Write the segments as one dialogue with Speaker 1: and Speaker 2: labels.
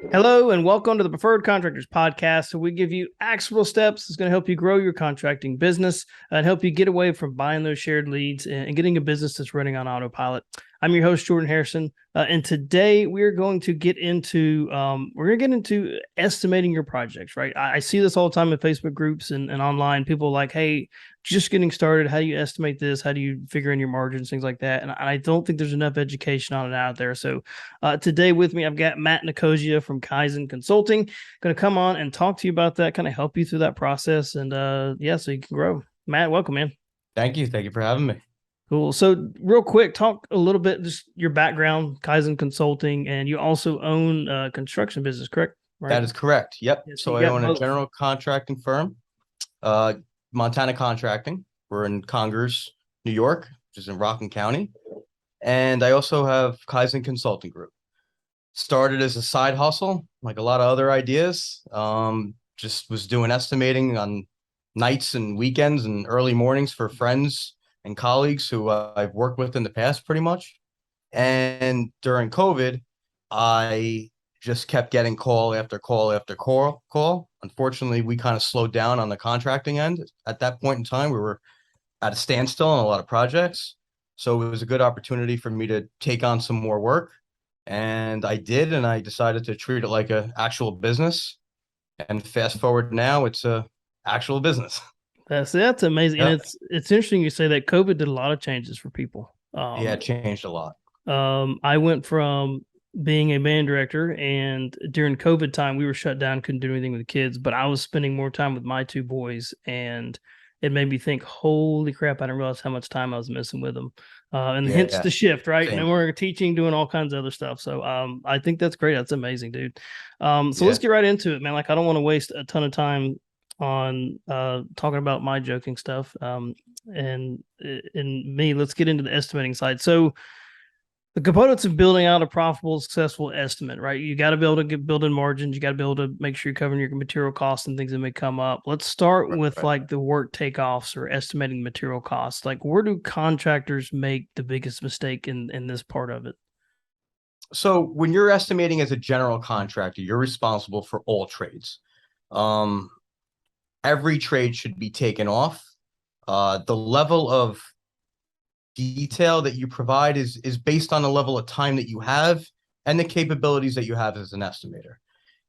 Speaker 1: Hello and welcome to the Preferred Contractors podcast. So we give you actionable steps that's going to help you grow your contracting business and help you get away from buying those shared leads and getting a business that's running on autopilot. I'm your host, Jordan Harrison, and today we're going to get into estimating your projects. Right, I see this all the time in Facebook groups and online. People are like, "Hey, just getting started. How do you estimate this? How do you figure in your margins, things like that?" And I don't think there's enough education on it out there. So today with me, I've got Matt Nicosia from Kaizen Consulting. Going to come on and talk to you about that, kind of help you through that process, and so you can grow. Matt, welcome, man.
Speaker 2: Thank you. Thank you for having me.
Speaker 1: Cool. So, real quick, talk a little bit just your background, Kaizen Consulting, and you also own a construction business, correct? Right.
Speaker 2: That is correct. Yep.
Speaker 1: Yeah, so
Speaker 2: So
Speaker 1: you
Speaker 2: I
Speaker 1: got
Speaker 2: own a
Speaker 1: both.
Speaker 2: general contracting firm, uh, Montana Contracting. We're in Congers, New York, which is in Rockland County. And I also have Kaizen Consulting Group. Started as a side hustle, like a lot of other ideas. Just was doing estimating on nights and weekends and early mornings for friends and colleagues who I've worked with in the past, pretty much. And during COVID, I just kept getting call after call after call. Unfortunately, we kind of slowed down on the contracting end. At that point in time, we were at a standstill on a lot of projects. So it was a good opportunity for me to take on some more work. And I did, and I decided to treat it like an actual business. And fast forward now, it's a actual business.
Speaker 1: That's amazing, and
Speaker 2: Yep.
Speaker 1: it's interesting you say that COVID did a lot of changes for people.
Speaker 2: Yeah, it changed a lot.
Speaker 1: I went from being a band director, and during COVID time, we were shut down, couldn't do anything with the kids, but I was spending more time with my two boys, and it made me think, holy crap, I didn't realize how much time I was missing with them. And hence
Speaker 2: Yeah,
Speaker 1: the shift, right?
Speaker 2: same.
Speaker 1: And we're teaching, doing all kinds of other stuff. So I think that's great. That's amazing, dude. So let's
Speaker 2: Yeah.
Speaker 1: get right into it, man. Like, I don't want to waste a ton of time on talking about my joking stuff. And me, let's get into the estimating side. So the components of building out a profitable, successful estimate, right? You got to be able to build in margins. You got to be able to make sure you're covering your material costs and things that may come up. Let's start
Speaker 2: Right,
Speaker 1: with
Speaker 2: right.
Speaker 1: like the work takeoffs or estimating material costs. Like, where do contractors make the biggest mistake in this part of it?
Speaker 2: So when you're estimating as a general contractor, you're responsible for all trades. Um, every trade should be taken off. The level of detail that you provide is based on the level of time that you have and the capabilities that you have as an estimator.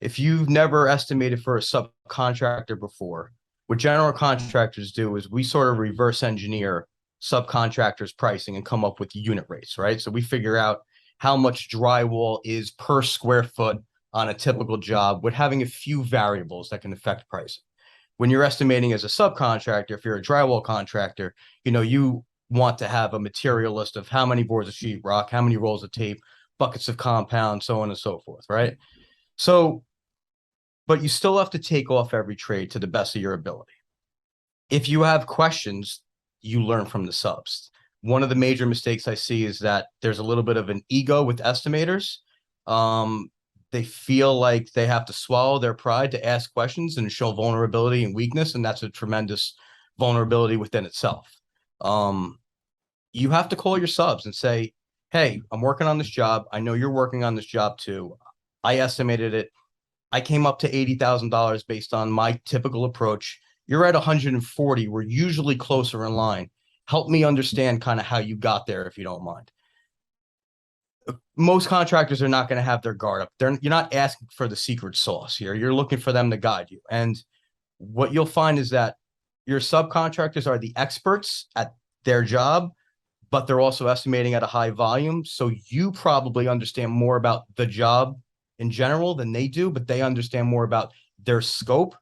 Speaker 2: If you've never estimated for a subcontractor before, what general contractors do is we sort of reverse engineer subcontractors' pricing and come up with unit rates, right? So we figure out how much drywall is per square foot on a typical job with having a few variables that can affect pricing. When you're estimating as a subcontractor, if you're a drywall contractor, you want to have a material list of how many boards of sheetrock, how many rolls of tape, buckets of compound, so on and so forth, right? So, but you still have to take off every trade to the best of your ability. If you have questions, you learn from the subs. One of the major mistakes I see is that there's a little bit of an ego with estimators. They feel like they have to swallow their pride to ask questions and show vulnerability and weakness, and that's a tremendous vulnerability within itself. You have to call your subs and say, hey, I'm working on this job. I know you're working on this job too. I estimated it. I came up to $80,000 based on my typical approach. You're at 140. We're usually closer in line. Help me understand kind of how you got there, if you don't mind. Most contractors are not going to have their guard up. You're not asking for the secret sauce here. You're looking for them to guide you. And what you'll find is that your subcontractors are the experts at their job, but they're also estimating at a high volume. So you probably understand more about the job in general than they do, but they understand more about their scope.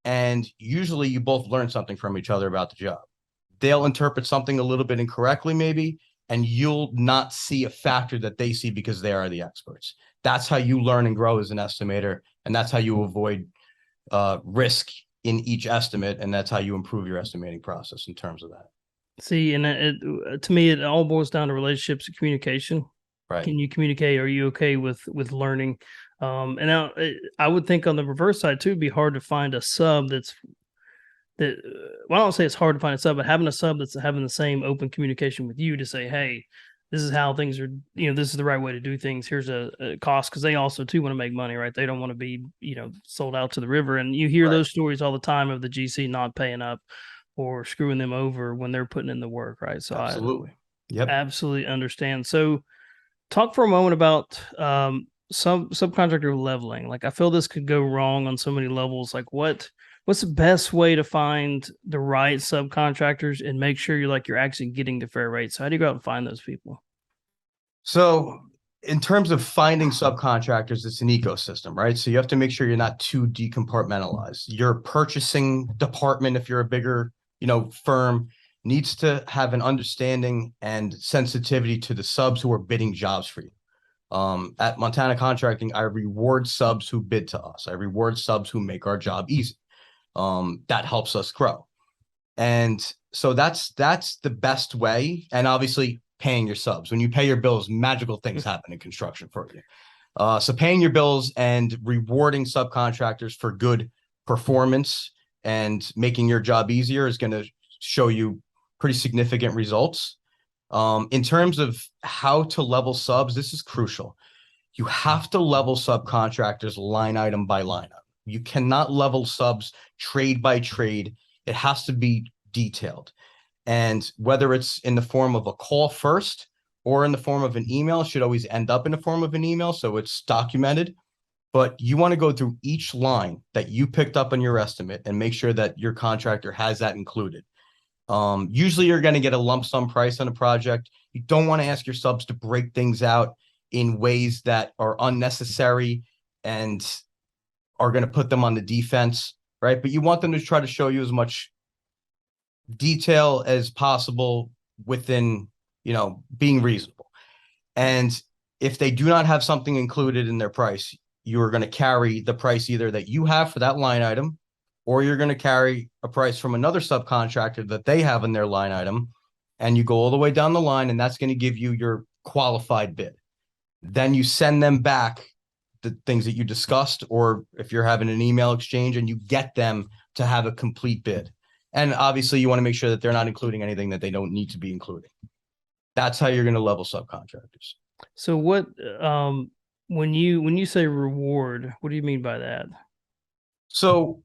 Speaker 2: And usually you both learn something from each other about the job. They'll interpret something a little bit incorrectly, maybe, and you'll not see a factor that they see because they are the experts. That's how you learn and grow as an estimator. And that's how you avoid risk in each estimate. And that's how you improve your estimating process in terms of that.
Speaker 1: See, and to me, it all boils down to relationships and communication.
Speaker 2: Right.
Speaker 1: Can you communicate? Are you okay with learning? And now I would think on the reverse side too, it'd be hard to find a sub that. Well, I don't say it's hard to find a sub, but having a sub that's having the same open communication with you to say, hey, this is how things are, this is the right way to do things. Here's a cost, because they also too want to make money, right? They don't want to be, sold out to the river. And you hear those stories all the time of the GC not paying up or screwing them over when they're putting in the work, right? So
Speaker 2: Absolutely.
Speaker 1: I absolutely understand. So talk for a moment about some subcontractor leveling. Like, I feel this could go wrong on so many levels. Like, what's the best way to find the right subcontractors and make sure you're actually getting the fair rate? So how do you go out and find those people?
Speaker 2: So in terms of finding subcontractors, it's an ecosystem, right? So you have to make sure you're not too decompartmentalized. Your purchasing department, if you're a bigger, firm, needs to have an understanding and sensitivity to the subs who are bidding jobs for you. At Montana Contracting, I reward subs who bid to us. I reward subs who make our job easy. That helps us grow. And so that's the best way. And obviously paying your subs. When you pay your bills, magical things happen in construction for you. So paying your bills and rewarding subcontractors for good performance and making your job easier is going to show you pretty significant results. In terms of how to level subs, this is crucial. You have to level subcontractors line item by line item. You cannot level subs trade by trade. It has to be detailed. And whether it's in the form of a call first or in the form of an email, it should always end up in the form of an email, so it's documented. But you want to go through each line that you picked up on your estimate and make sure that your contractor has that included. Usually you're going to get a lump sum price on a project. You don't want to ask your subs to break things out in ways that are unnecessary and are going to put them on the defense, right? But you want them to try to show you as much detail as possible within, being reasonable. And if they do not have something included in their price, you are going to carry the price either that you have for that line item, or you're going to carry a price from another subcontractor that they have in their line item, and you go all the way down the line, and that's going to give you your qualified bid. Then you send them back the things that you discussed, or if you're having an email exchange, and you get them to have a complete bid. And obviously you want to make sure that they're not including anything that they don't need to be including. That's how you're going to level subcontractors.
Speaker 1: So what, when you say reward, what do you mean by that?
Speaker 2: So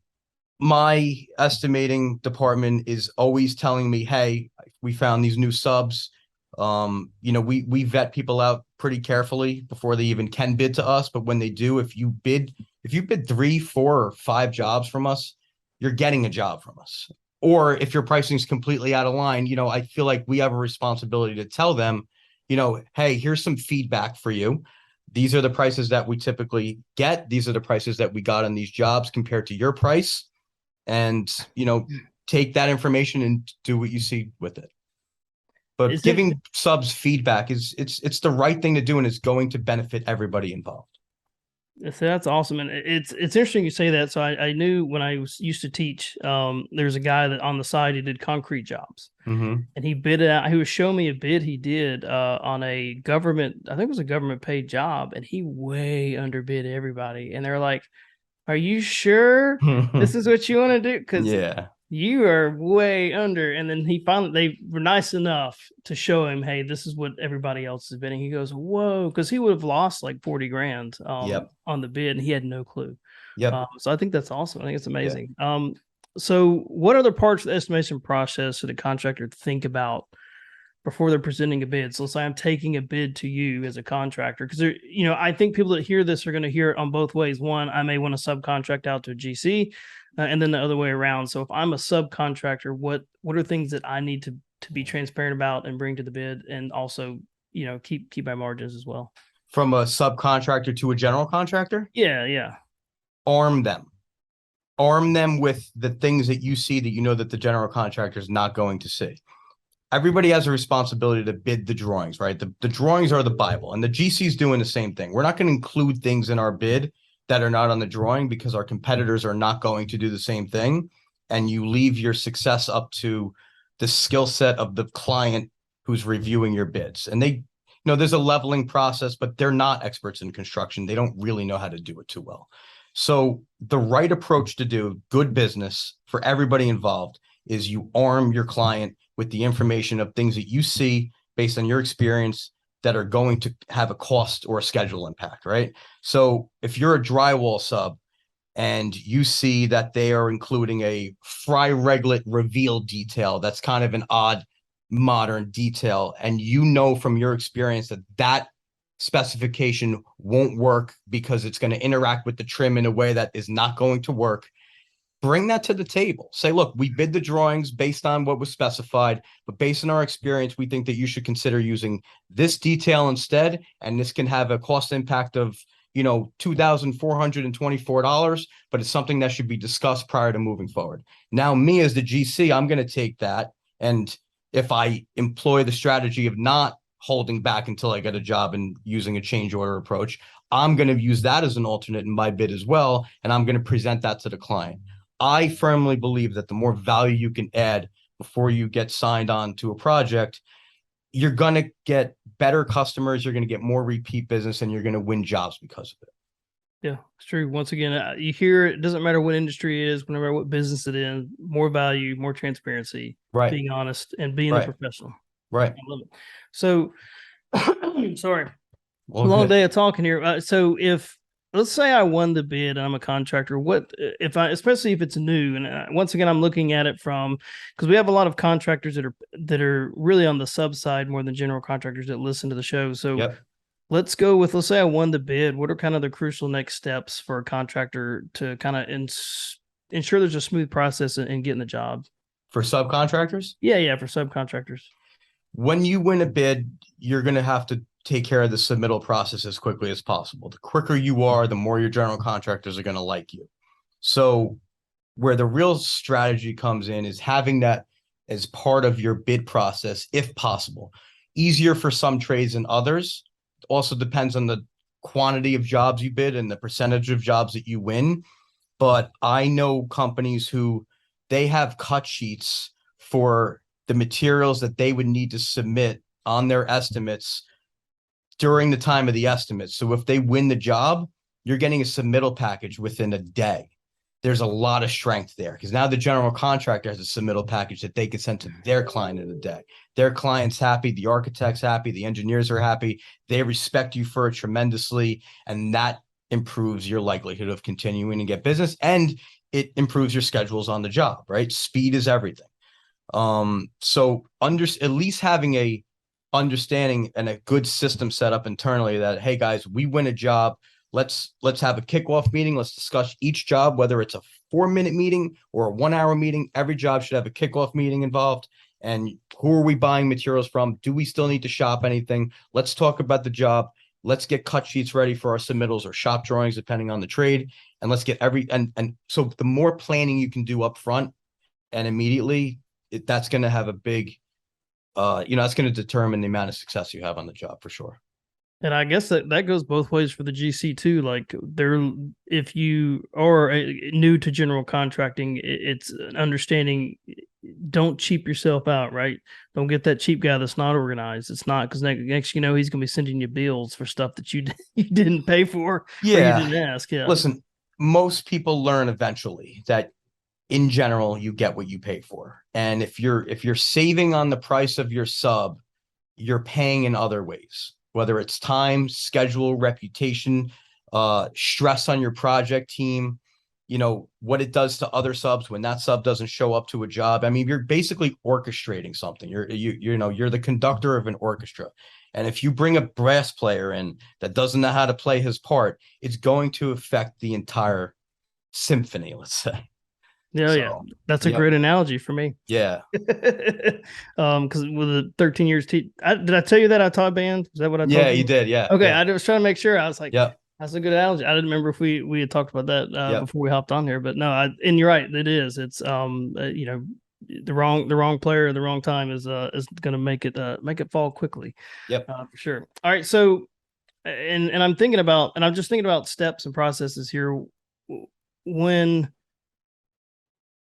Speaker 2: my estimating department is always telling me, hey, we found these new subs. We vet people out pretty carefully before they even can bid to us. But when they do, if you bid 3, 4, or 5 jobs from us, you're getting a job from us. Or if your pricing is completely out of line, I feel like we have a responsibility to tell them, hey, here's some feedback for you. These are the prices that we typically get. These are the prices that we got on these jobs compared to your price. And, take that information and do what you see with it. But giving subs feedback it's the right thing to do, and it's going to benefit everybody involved.
Speaker 1: So that's awesome. And it's interesting you say that. So I knew when I used to teach, there's a guy that on the side, he did concrete jobs, and he bid it out. He was showing me a bid he did on a government, I think it was a government paid job, and he way underbid everybody. And they're like, are you sure this is what you want to do? Because you are way under. And then they were nice enough to show him, hey, this is what everybody else is bidding. He goes, whoa, because he would have lost like 40 grand on the bid, and he had no clue. So I think that's awesome. I think it's amazing. So what other parts of the estimation process should a contractor think about before they're presenting a bid? So let's say I'm taking a bid to you as a contractor, because I think people that hear this are going to hear it on both ways. One, I may want to subcontract out to a GC, and then the other way around. So if I'm a subcontractor, what are things that I need to be transparent about and bring to the bid, and also keep my margins as well?
Speaker 2: From a subcontractor to a general contractor?
Speaker 1: Yeah.
Speaker 2: Arm them with the things that you see that that the general contractor is not going to see. Everybody has a responsibility to bid the drawings, right? The drawings are the Bible, and the GC is doing the same thing. We're not going to include things in our bid that are not on the drawing because our competitors are not going to do the same thing. And you leave your success up to the skill set of the client who's reviewing your bids. And they, there's a leveling process, but they're not experts in construction. They don't really know how to do it too well. So the right approach to do good business for everybody involved is you arm your client with the information of things that you see based on your experience that are going to have a cost or a schedule impact, right? So if you're a drywall sub and you see that they are including a fry reglet reveal detail, that's kind of an odd modern detail, and you know from your experience that that specification won't work because it's going to interact with the trim in a way that is not going to work, bring that to the table. Say, look, we bid the drawings based on what was specified, but based on our experience, we think that you should consider using this detail instead. And this can have a cost impact of, $2,424, but it's something that should be discussed prior to moving forward. Now, me as the GC, I'm going to take that. And if I employ the strategy of not holding back until I get a job and using a change order approach, I'm going to use that as an alternate in my bid as well. And I'm going to present that to the client. I firmly believe that the more value you can add before you get signed on to a project, you're going to get better customers, you're going to get more repeat business, and you're going to win jobs because of it.
Speaker 1: Yeah, it's true. Once again, you hear it doesn't matter what industry it is, whenever what business it is, more value, more transparency,
Speaker 2: Right.
Speaker 1: being honest, and being a professional.
Speaker 2: Right.
Speaker 1: I love it. So, sorry,
Speaker 2: Well,
Speaker 1: day of talking here. So if let's say I won the bid and I'm a contractor, what if especially if it's new, and once again, I'm looking at it from, because we have a lot of contractors that are really on the sub side more than general contractors that listen to the show. So let's say I won the bid. What are kind of the crucial next steps for a contractor to kind of ensure there's a smooth process in getting the job?
Speaker 2: For subcontractors?
Speaker 1: Yeah, for subcontractors.
Speaker 2: When you win a bid, you're going to have to take care of the submittal process as quickly as possible. The quicker you are, the more your general contractors are going to like you. So where the real strategy comes in is having that as part of your bid process, if possible. Easier for some trades than others. Also depends on the quantity of jobs you bid and the percentage of jobs that you win. But I know companies who they have cut sheets for the materials that they would need to submit on their estimates during the time of the estimate. So if they win the job, you're getting a submittal package within a day. There's a lot of strength there because now the general contractor has a submittal package that they can send to their client in a day. Their client's happy, the architect's happy, the engineers are happy. They respect you for it tremendously, and that improves your likelihood of continuing to get business, and it improves your schedules on the job, right? Speed is everything. So at least having a understanding and a good system set up internally that, hey guys, we win a job. Let's have a kickoff meeting. Let's discuss each job, whether it's a 4-minute meeting or a 1-hour meeting. Every job should have a kickoff meeting involved. And who are we buying materials from? Do we still need to shop anything? Let's talk about the job. Let's get cut sheets ready for our submittals or shop drawings, depending on the trade. And let's get and so the more planning you can do up front and immediately, that's going to have a big, that's going to determine the amount of success you have on the job for sure.
Speaker 1: And I guess that goes both ways for the GC too. Like if you are new to general contracting, it's an understanding. Don't cheap yourself out, right? Don't get that cheap guy that's not organized. It's not, because next he's going to be sending you bills for stuff that you didn't pay for.
Speaker 2: Yeah,
Speaker 1: or you didn't ask. Yeah.
Speaker 2: Listen, most people learn eventually that in general you get what you pay for, and if you're saving on the price of your sub, you're paying in other ways. Whether it's time, schedule, reputation, stress on your project team, what it does to other subs when that sub doesn't show up to a job. I mean, you're basically orchestrating something. You're the conductor of an orchestra. And if you bring a brass player in that doesn't know how to play his part, it's going to affect the entire symphony, let's say.
Speaker 1: Yeah. That's a great analogy for me.
Speaker 2: Yeah.
Speaker 1: Because with the 13 years, did I tell you that I taught band? Is that what I told you?
Speaker 2: Yeah, you did. Yeah.
Speaker 1: Okay.
Speaker 2: Yeah.
Speaker 1: I was trying to make sure. I was like,
Speaker 2: yeah,
Speaker 1: that's a good analogy. I didn't remember if we had talked about that before we hopped on here, but no, and you're right. It is. It's the wrong player at the wrong time is going to make it fall quickly.
Speaker 2: Yep.
Speaker 1: For sure. All right. So, and I'm just thinking about steps and processes here when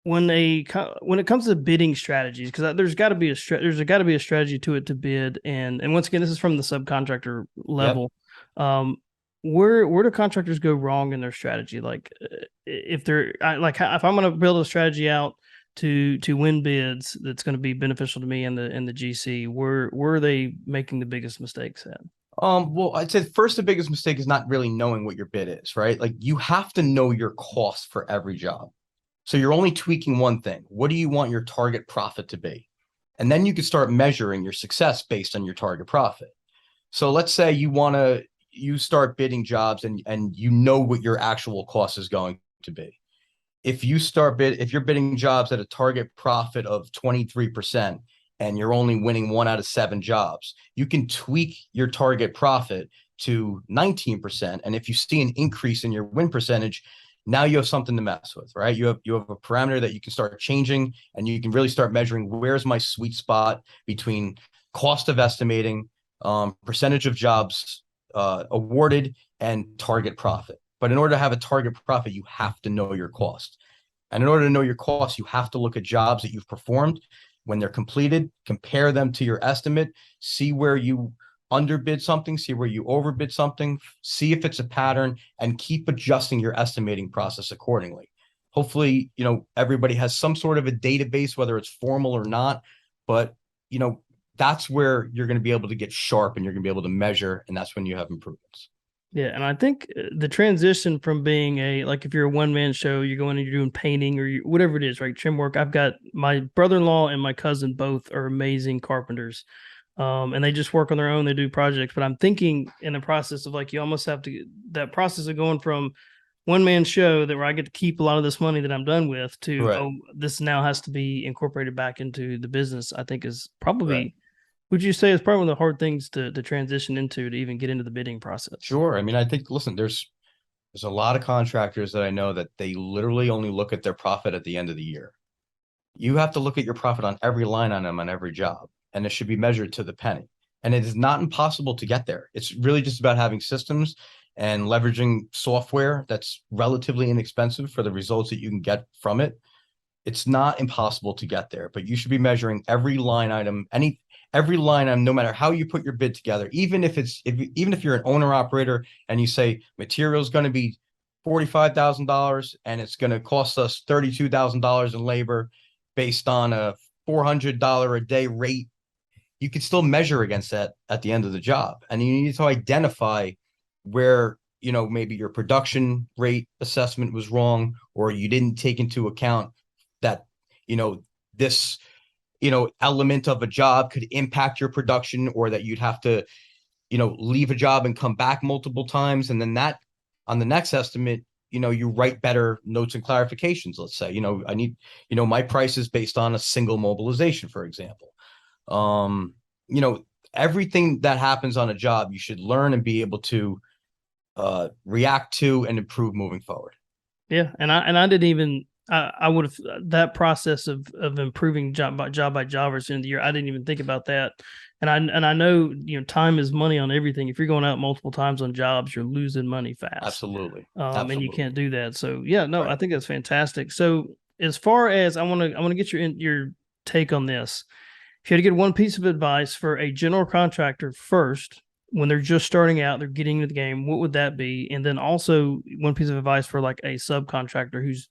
Speaker 1: it comes to bidding strategies, because there's got to be a strategy to it to bid, and once again, this is from the subcontractor level. Yep. Where do contractors go wrong in their strategy? Like if I'm going to build a strategy out to win bids that's going to be beneficial to me and the GC? Where are they making the biggest mistakes at?
Speaker 2: Well, I'd say first, the biggest mistake is not really knowing what your bid is, right? Like you have to know your cost for every job. So you're only tweaking one thing. What do you want your target profit to be? And then you can start measuring your success based on your target profit. So let's say you start bidding jobs and you know what your actual cost is going to be. If you're bidding jobs at a target profit of 23% and you're only winning 1 out of 7 jobs, you can tweak your target profit to 19%. And if you see an increase in your win percentage, now you have something to mess with, right? You have a parameter that you can start changing, and you can really start measuring where's my sweet spot between cost of estimating, percentage of jobs awarded, and target profit. But in order to have a target profit, you have to know your cost. And in order to know your cost, you have to look at jobs that you've performed when they're completed, compare them to your estimate, see where you underbid something, see where you overbid something, see if it's a pattern, and keep adjusting your estimating process accordingly. Hopefully, everybody has some sort of a database, whether it's formal or not, but that's where you're going to be able to get sharp and you're going to be able to measure, and that's when you have improvements.
Speaker 1: Yeah, and I think the transition from being if you're a one-man show, you're going and you're doing painting or whatever it is, right? Trim work. I've got my brother-in-law and my cousin, both are amazing carpenters. And they just work on their own. They do projects, but I'm thinking in the process of you almost have to that process of going from one-man show where I get to keep a lot of this money that I'm done with to,
Speaker 2: Right.
Speaker 1: this now has to be incorporated back into the business. I think is probably,
Speaker 2: Right.
Speaker 1: would you say, it's probably one of the hard things to transition into to even get into the bidding process?
Speaker 2: Sure. I mean, I think, listen, there's a lot of contractors that I know that they literally only look at their profit at the end of the year. You have to look at your profit on every line item on every job, and it should be measured to the penny. And it is not impossible to get there. It's really just about having systems and leveraging software that's relatively inexpensive for the results that you can get from it. It's not impossible to get there, but you should be measuring every line item, every line item, no matter how you put your bid together. Even if you're an owner operator and you say material is going to be $45,000 and it's going to cost us $32,000 in labor based on a $400 a day rate, you can still measure against that at the end of the job. And you need to identify where, maybe your production rate assessment was wrong, or you didn't take into account that, this, element of a job could impact your production, or that you'd have to, leave a job and come back multiple times. And then that on the next estimate, you write better notes and clarifications. Let's say, I need, my price is based on a single mobilization, for example. Everything that happens on a job, you should learn and be able to react to and improve moving forward.
Speaker 1: Yeah, and I didn't even I would have that process of improving job by job versus end of the year. I didn't even think about that, and I know time is money on everything. If you're going out multiple times on jobs, you're losing money fast.
Speaker 2: Absolutely.
Speaker 1: And you can't do that. So yeah, no,
Speaker 2: Right.
Speaker 1: I think that's fantastic. So as far as I want to get your take on this. If you had to get one piece of advice for a general contractor first, when they're just starting out, they're getting into the game, what would that be? And then also one piece of advice for a subcontractor who's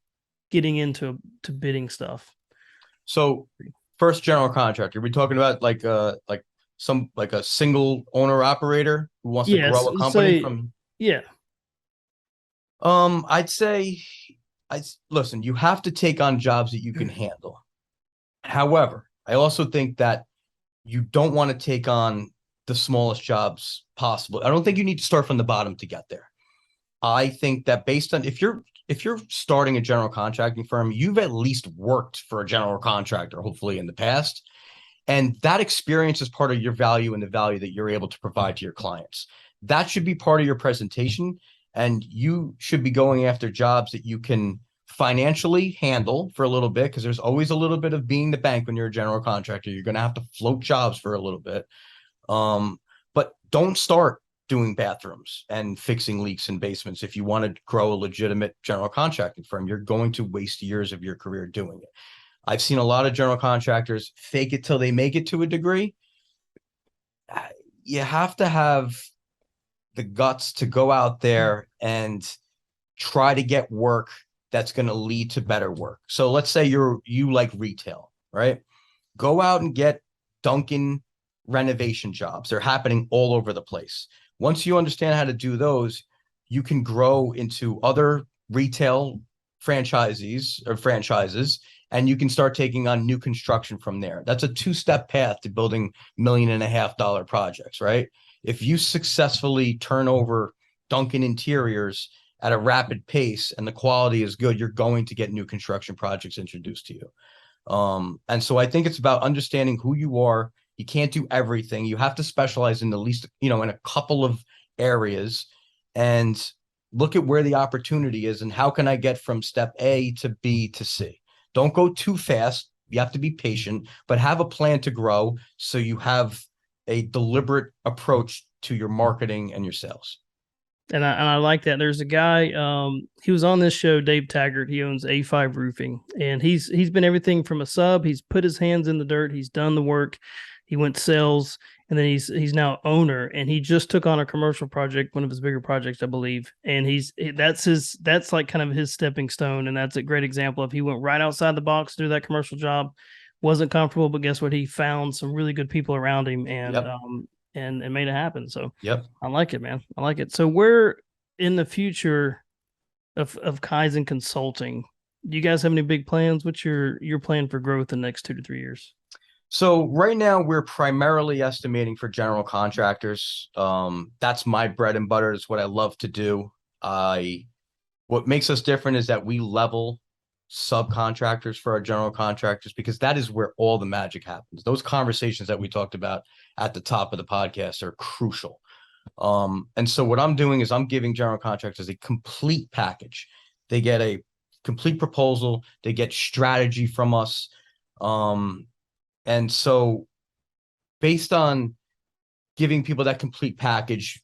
Speaker 1: getting into bidding stuff.
Speaker 2: So first, general contractor, we're talking about like a single owner operator who wants to grow a company from.
Speaker 1: Yeah.
Speaker 2: I'd say, listen, you have to take on jobs that you can handle. However, I also think that you don't want to take on the smallest jobs possible. I don't think you need to start from the bottom to get there. I think that based on if you're starting a general contracting firm, you've at least worked for a general contractor, hopefully in the past. And that experience is part of your value and the value that you're able to provide to your clients. That should be part of your presentation. And you should be going after jobs that you can financially handle for a little bit, because there's always a little bit of being the bank when you're a general contractor. You're going to have to float jobs for a little bit. But don't start doing bathrooms and fixing leaks in basements. If you want to grow a legitimate general contracting firm, you're going to waste years of your career doing it. I've seen a lot of general contractors fake it till they make it to a degree. You have to have the guts to go out there and try to get work that's going to lead to better work. So let's say you like retail, right? Go out and get Dunkin' renovation jobs. They're happening all over the place. Once you understand how to do those, you can grow into other retail franchises, and you can start taking on new construction from there. That's a two-step path to building $1.5 million projects, right? If you successfully turn over Dunkin' interiors at a rapid pace and the quality is good, you're going to get new construction projects introduced to you. And so I think it's about understanding who you are. You can't do everything. You have to specialize in the least, in a couple of areas, and look at where the opportunity is and how can I get from step A to B to C. Don't go too fast. You have to be patient, but have a plan to grow so you have a deliberate approach to your marketing and your sales.
Speaker 1: And I like that. There's a guy, he was on this show, Dave Taggart. He owns A5 Roofing, and he's been everything from a sub. He's put his hands in the dirt. He's done the work. He went sales, and then he's now owner, and he just took on a commercial project, one of his bigger projects, I believe. And that's like kind of his stepping stone, and that's a great example of he went right outside the box to do that commercial job. Wasn't comfortable, but guess what? He found some really good people around him, and
Speaker 2: Yep.
Speaker 1: and made it happen. So
Speaker 2: Yep.
Speaker 1: I like it, man. I like it. So where in the future of Kaizen Consulting, do you guys have any big plans? What's your plan for growth in the next 2 to 3 years?
Speaker 2: So right now we're primarily estimating for general contractors. That's my bread and butter. It's what I love to do. What makes us different is that we level subcontractors for our general contractors, because that is where all the magic happens. Those conversations that we talked about at the top of the podcast are crucial. And so what I'm doing is I'm giving general contractors a complete package. They get a complete proposal. They get strategy from us. And so based on giving people that complete package,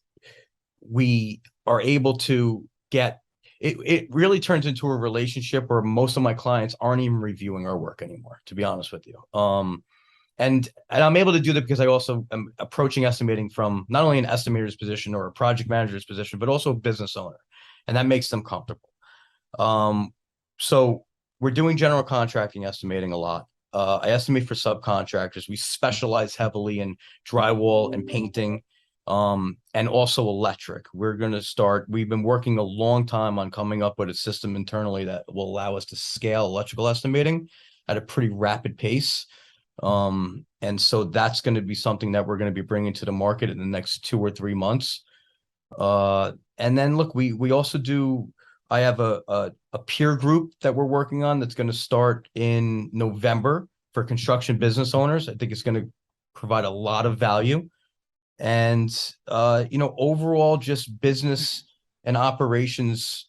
Speaker 2: we are able to get it really turns into a relationship where most of my clients aren't even reviewing our work anymore, to be honest with you. And I'm able to do that because I also am approaching estimating from not only an estimator's position or a project manager's position, but also a business owner. And that makes them comfortable. So we're doing general contracting estimating a lot. I estimate for subcontractors. We specialize heavily in drywall and painting, and also electric. We've been working a long time on coming up with a system internally that will allow us to scale electrical estimating at a pretty rapid pace. And so that's going to be something that we're going to be bringing to the market in the next 2 or 3 months. And then look, we also I have a peer group that we're working on that's going to start in November for construction business owners. I think it's going to provide a lot of value. And, overall just business and operations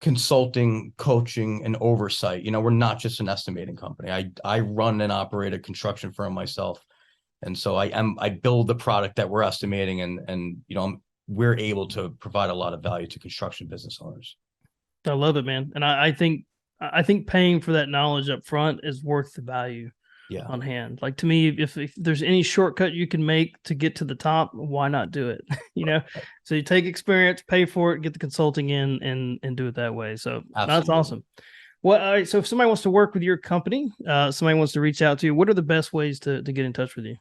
Speaker 2: consulting, coaching, and oversight. We're not just an estimating company. I run and operate a construction firm myself. And so I build the product that we're estimating, and we're able to provide a lot of value to construction business owners.
Speaker 1: I love it, man. And I think paying for that knowledge up front is worth the value on hand. Like, to me, if there's any shortcut you can make to get to the top, why not do it? So you take experience, pay for it, get the consulting in, and do it that way. So That's awesome. Well, all right. So if somebody wants to work with your company, somebody wants to reach out to you, what are the best ways to get in touch with you?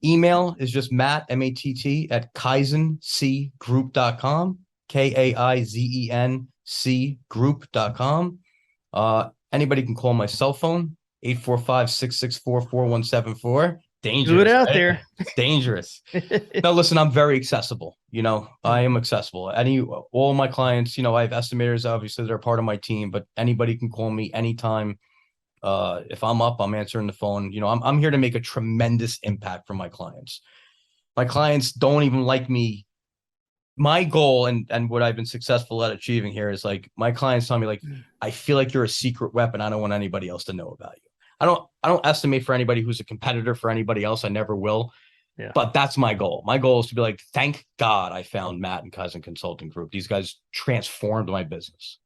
Speaker 2: Email is just Matt, MATT, at kaizencgroup.com, KAIZENC group.com. Anybody can call my cell phone, 845-664-4174. Dangerous.
Speaker 1: Do it out there.
Speaker 2: It's dangerous. No, listen, I'm very accessible. I am accessible. All my clients, I have estimators, obviously, they're part of my team, but anybody can call me anytime. If I'm up, I'm answering the phone. I'm here to make a tremendous impact for my clients. My clients don't even like me. My goal and what I've been successful at achieving here is, like, my clients tell me, like, I feel like you're a secret weapon. I don't want anybody else to know about you. I don't estimate for anybody who's a competitor for anybody else. I never will. Yeah. But that's my goal. My goal is to be like, thank God I found Matt and Kaizen Consulting Group. These guys transformed my business.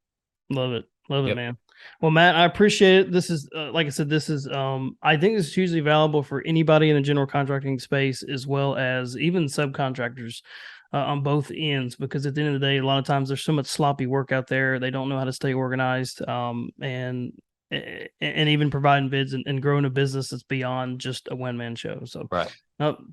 Speaker 1: Love it. Love it, man. Well, Matt, I appreciate it. This is, like I said, I think this is hugely valuable for anybody in the general contracting space, as well as even subcontractors on both ends, because at the end of the day, a lot of times there's so much sloppy work out there. They don't know how to stay organized, and even providing bids and growing a business that's beyond just a one-man show. So,
Speaker 2: Right.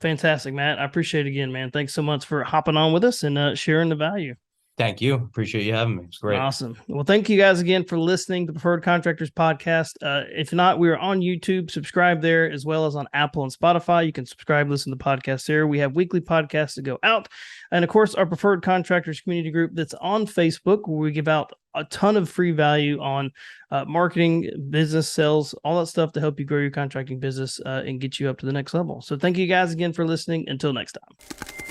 Speaker 1: fantastic, Matt. I appreciate it again, man. Thanks so much for hopping on with us and sharing the value.
Speaker 2: Thank you. Appreciate you having me. It's great.
Speaker 1: Awesome. Well, thank you guys again for listening to the Preferred Contractors podcast. If not, we are on YouTube. Subscribe there, as well as on Apple and Spotify. You can subscribe, listen to the podcast there. We have weekly podcasts that go out. And of course, our Preferred Contractors community group that's on Facebook, where we give out a ton of free value on marketing, business, sales, all that stuff to help you grow your contracting business and get you up to the next level. So thank you guys again for listening. Until next time.